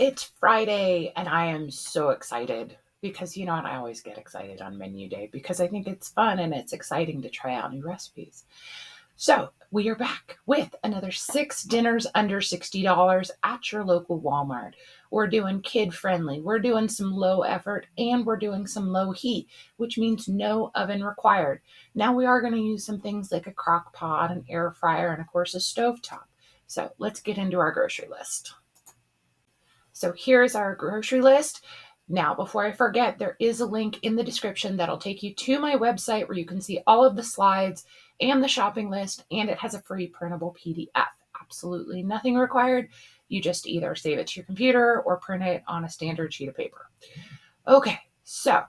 It's Friday and I am so excited because you know what? I always get excited on menu day because I think it's fun and it's exciting to try out new recipes. So we are back with another 6 dinners under $60 at your local Walmart. We're doing kid friendly, we're doing some low effort, and we're doing some low heat, which means no oven required. Now we are going to use some things like a crock pot, an air fryer, and of course a stovetop. So let's get into our grocery list. So here's our grocery list. Now, before I forget, there is a link in the description that'll take you to my website where you can see all of the slides and the shopping list, and it has a free printable PDF. Absolutely nothing required. You just either save it to your computer or print it on a standard sheet of paper. Okay, so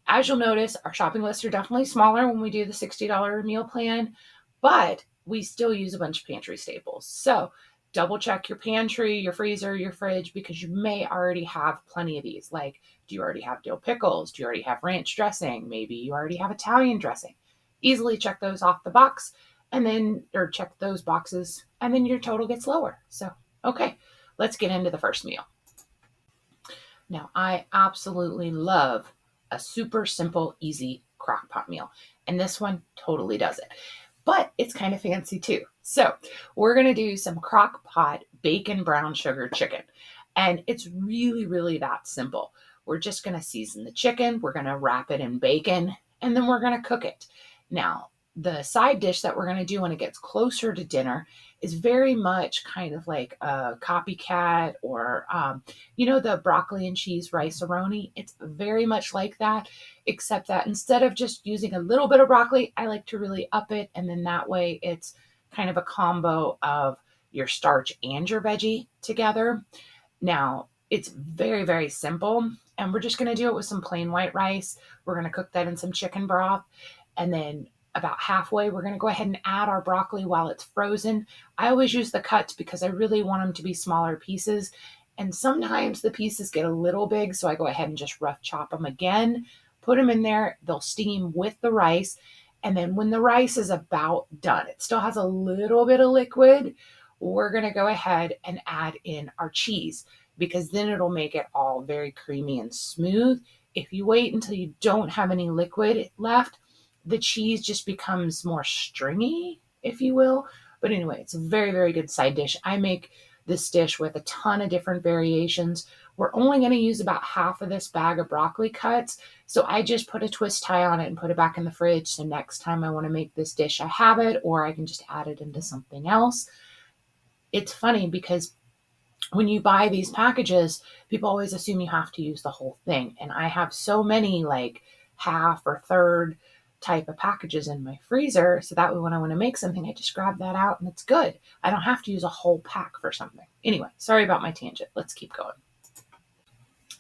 as you'll notice, our shopping lists are definitely smaller when we do the $60 meal plan, but we still use a bunch of pantry staples. So double check your pantry, your freezer, your fridge, because you may already have plenty of these. Like, do you already have dill pickles? Do you already have ranch dressing? Maybe you already have Italian dressing. Easily check those off the box or check those boxes, and then your total gets lower. So, okay, let's get into the first meal. Now, I absolutely love a super simple, easy crock pot meal, and this one totally does it. But it's kind of fancy too. So we're going to do some crock pot bacon brown sugar chicken. And it's really, really that simple. We're just going to season the chicken. We're going to wrap it in bacon, and then we're going to cook it. Now, the side dish that we're going to do when it gets closer to dinner is very much kind of like a copycat or, the broccoli and cheese rice-a-roni. It's very much like that, except that instead of just using a little bit of broccoli, I like to really up it. And then that way it's kind of a combo of your starch and your veggie together. Now, it's very, very simple. And we're just going to do it with some plain white rice. We're going to cook that in some chicken broth. And then about halfway, we're going to go ahead and add our broccoli while it's frozen. I always use the cuts because I really want them to be smaller pieces. And sometimes the pieces get a little big, so I go ahead and just rough chop them again, put them in there. They'll steam with the rice. And then when the rice is about done, it still has a little bit of liquid, we're going to go ahead and add in our cheese because then it'll make it all very creamy and smooth. If you wait until you don't have any liquid left, the cheese just becomes more stringy, if you will. But anyway, it's a very, very good side dish. I make this dish with a ton of different variations. We're only going to use about half of this bag of broccoli cuts. So I just put a twist tie on it and put it back in the fridge. So next time I want to make this dish, I have it, or I can just add it into something else. It's funny because when you buy these packages, people always assume you have to use the whole thing. And I have so many like half or third type of packages in my freezer. So that way when I want to make something, I just grab that out and it's good. I don't have to use a whole pack for something. Anyway, sorry about my tangent. Let's keep going.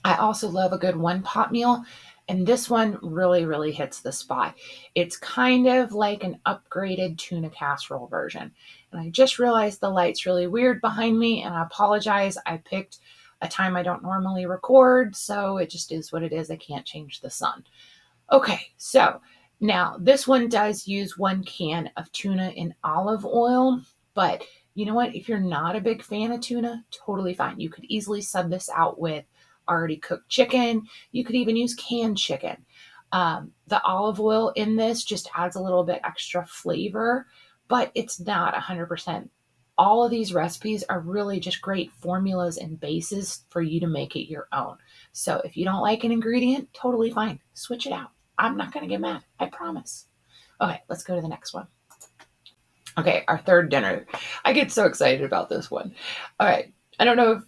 I also love a good one pot meal. And this one really, really hits the spot. It's kind of like an upgraded tuna casserole version. And I just realized the light's really weird behind me, and I apologize. I picked a time I don't normally record, so it just is what it is. I can't change the sun. Okay, so now this one does use 1 can of tuna in olive oil, but you know what? If you're not a big fan of tuna, totally fine. You could easily sub this out with already cooked chicken. You could even use canned chicken. The olive oil in this just adds a little bit extra flavor, but it's not 100%. All of these recipes are really just great formulas and bases for you to make it your own. So if you don't like an ingredient, totally fine. Switch it out. I'm not going to get mad. I promise. Okay, let's go to the next one. Okay, our third dinner. I get so excited about this one. All right, I don't know if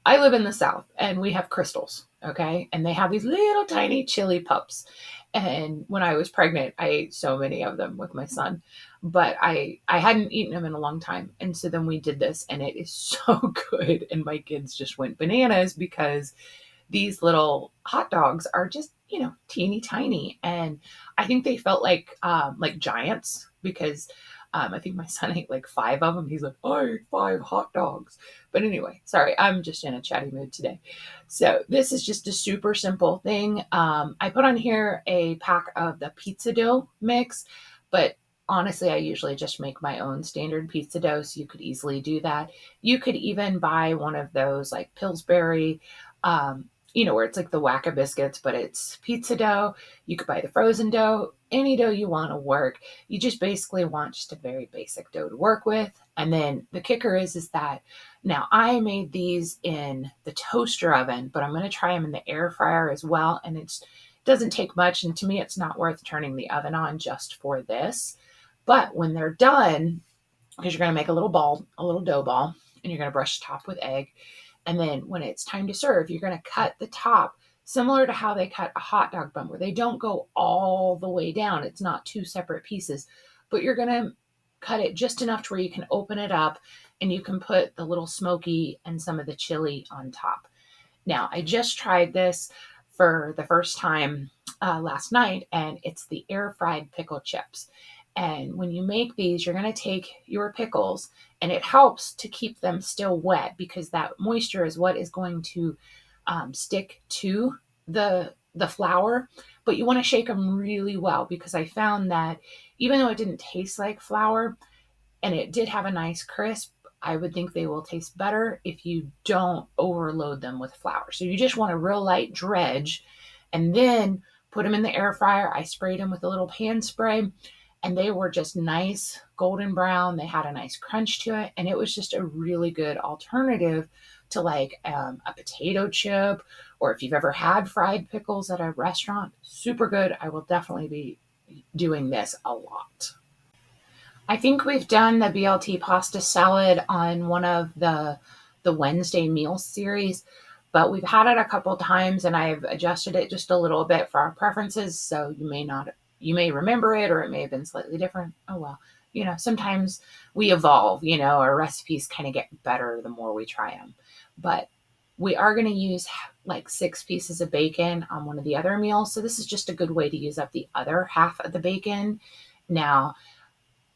I live in the South and we have crystals, okay? And they have these little tiny chili pups. And when I was pregnant, I ate so many of them with my son, but I hadn't eaten them in a long time. And so then we did this and it is so good. And my kids just went bananas because these little hot dogs are just, teeny tiny. And I think they felt like giants because I think my son ate like 5 of them. He's like, I ate 5 hot dogs. But anyway, sorry, I'm just in a chatty mood today. So this is just a super simple thing. I put on here a pack of the pizza dough mix, but honestly, I usually just make my own standard pizza dough, so you could easily do that. You could even buy one of those like Pillsbury, where it's like the Wacka biscuits, but it's pizza dough. You could buy the frozen dough, any dough you want to work. You just basically want just a very basic dough to work with. And then the kicker is that now I made these in the toaster oven, but I'm going to try them in the air fryer as well. And it doesn't take much. And to me, it's not worth turning the oven on just for this. But when they're done, because you're going to make a little dough ball, and you're going to brush the top with egg. And then when it's time to serve, you're going to cut the top similar to how they cut a hot dog bun, where they don't go all the way down. It's not two separate pieces, but you're going to cut it just enough to where you can open it up and you can put the little smoky and some of the chili on top. Now, I just tried this for the first time last night, and it's the air fried pickle chips. And when you make these, you're going to take your pickles, and it helps to keep them still wet because that moisture is what is going to stick to the flour. But you want to shake them really well, because I found that even though it didn't taste like flour and it did have a nice crisp, I would think they will taste better if you don't overload them with flour. So you just want a real light dredge, and then put them in the air fryer. I sprayed them with a little pan spray, and they were just nice golden brown. They had a nice crunch to it, and it was just a really good alternative to like a potato chip, or if you've ever had fried pickles at a restaurant, super good. I will definitely be doing this a lot. I think we've done the BLT pasta salad on one of the Wednesday meal series, but we've had it a couple times and I've adjusted it just a little bit for our preferences. So you may remember it, or it may have been slightly different. Oh well, sometimes we evolve. Our recipes kind of get better the more we try them. But we are going to use like 6 pieces of bacon on one of the other meals. So this is just a good way to use up the other half of the bacon. Now,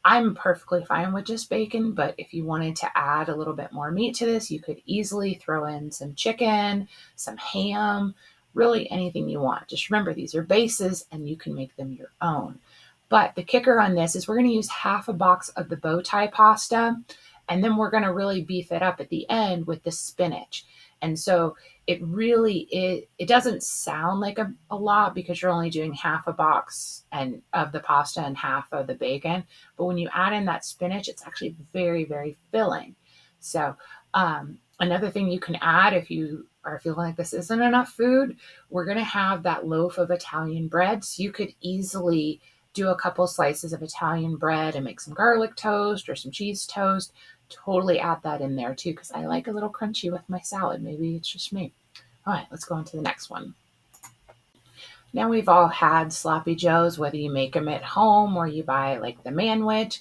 I'm perfectly fine with just bacon, but if you wanted to add a little bit more meat to this, you could easily throw in some chicken, some ham, really anything you want. Just remember, these are bases and you can make them your own. But the kicker on this is we're going to use half a box of the bow tie pasta, and then we're going to really beef it up at the end with the spinach. And so it doesn't sound like a lot because you're only doing half a box and of the pasta and half of the bacon. But when you add in that spinach, it's actually very, very filling. So another thing you can add if you are feeling like this isn't enough food, we're going to have that loaf of Italian bread. So you could easily do a couple slices of Italian bread and make some garlic toast or some cheese toast. Totally add that in there too, because I like a little crunchy with my salad. Maybe it's just me. All right, let's go on to the next one. Now we've all had sloppy joes, whether you make them at home or you buy like the manwich,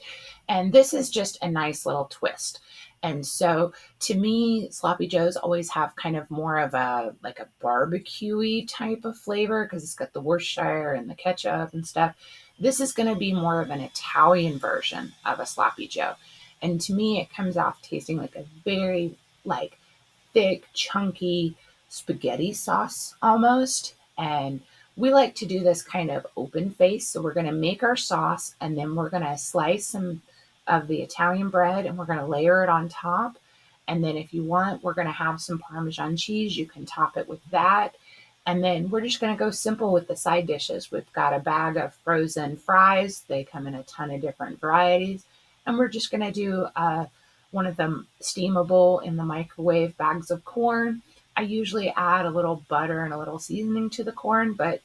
and this is just a nice little twist. And so to me, sloppy joes always have kind of more of a barbecue-y type of flavor because it's got the Worcestershire and the ketchup and stuff. This is going to be more of an Italian version of a sloppy joe. And to me, it comes off tasting like a very thick, chunky spaghetti sauce almost. And we like to do this kind of open face. So we're going to make our sauce, and then we're going to slice some of the Italian bread and we're going to layer it on top. And then if you want, we're going to have some Parmesan cheese. You can top it with that. And then we're just going to go simple with the side dishes. We've got a bag of frozen fries. They come in a ton of different varieties. And we're just going to do one of them steamable in the microwave bags of corn. I usually add a little butter and a little seasoning to the corn, but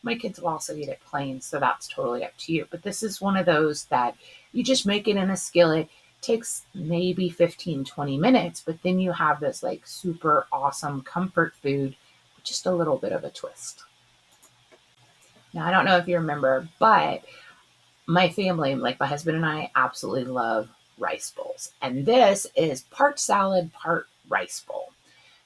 my kids will also eat it plain, so that's totally up to you. But this is one of those that you just make it in a skillet. Takes maybe 15-20 minutes, but then you have this super awesome comfort food with just a little bit of a twist. Now, I don't know if you remember, but my family, like my husband and I, absolutely love rice bowls. And this is part salad, part rice bowl.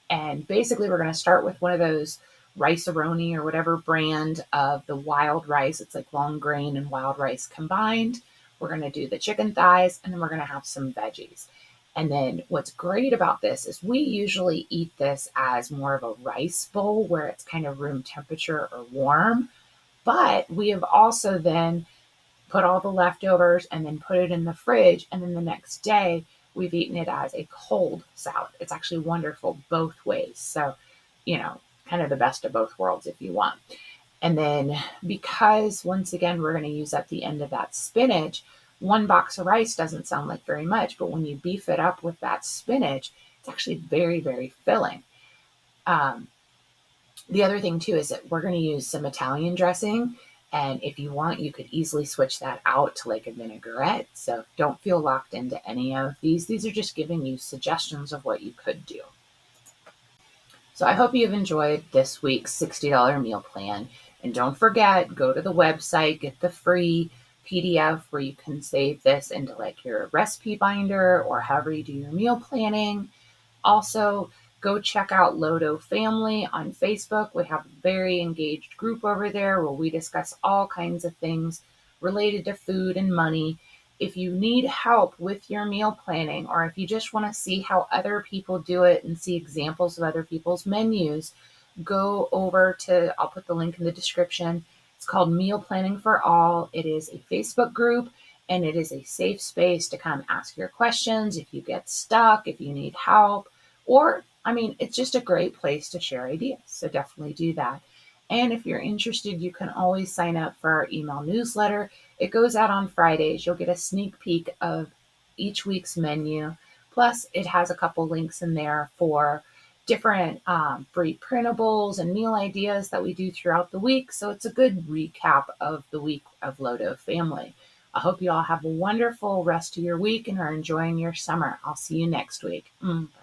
And basically, we're going to start with one of those Rice-A-Roni or whatever brand of the wild rice. It's like long grain and wild rice combined. We're going to do the chicken thighs, and then we're going to have some veggies. And then what's great about this is we usually eat this as more of a rice bowl where it's kind of room temperature or warm. But we have also then put all the leftovers, and then put it in the fridge. And then the next day, we've eaten it as a cold salad. It's actually wonderful both ways. So, kind of the best of both worlds if you want. And then because once again, we're going to use up the end of that spinach, one box of rice doesn't sound like very much, but when you beef it up with that spinach, it's actually very, very filling. Um, the other thing too is that we're going to use some Italian dressing. And if you want, you could easily switch that out to like a vinaigrette. So don't feel locked into any of these. These are just giving you suggestions of what you could do. So I hope you've enjoyed this week's $60 meal plan. And don't forget, go to the website, get the free PDF where you can save this into like your recipe binder or however you do your meal planning. Also, go check out Lodo Family on Facebook. We have a very engaged group over there where we discuss all kinds of things related to food and money. If you need help with your meal planning, or if you just want to see how other people do it and see examples of other people's menus, go over to, I'll put the link in the description. It's called Meal Planning for All. It is a Facebook group, and it is a safe space to come ask your questions if you get stuck, if you need help, or, it's just a great place to share ideas. So definitely do that. And if you're interested, you can always sign up for our email newsletter. It goes out on Fridays. You'll get a sneak peek of each week's menu. Plus, it has a couple links in there for different free printables and meal ideas that we do throughout the week. So it's a good recap of the week of Lodo Family. I hope you all have a wonderful rest of your week and are enjoying your summer. I'll see you next week. Bye.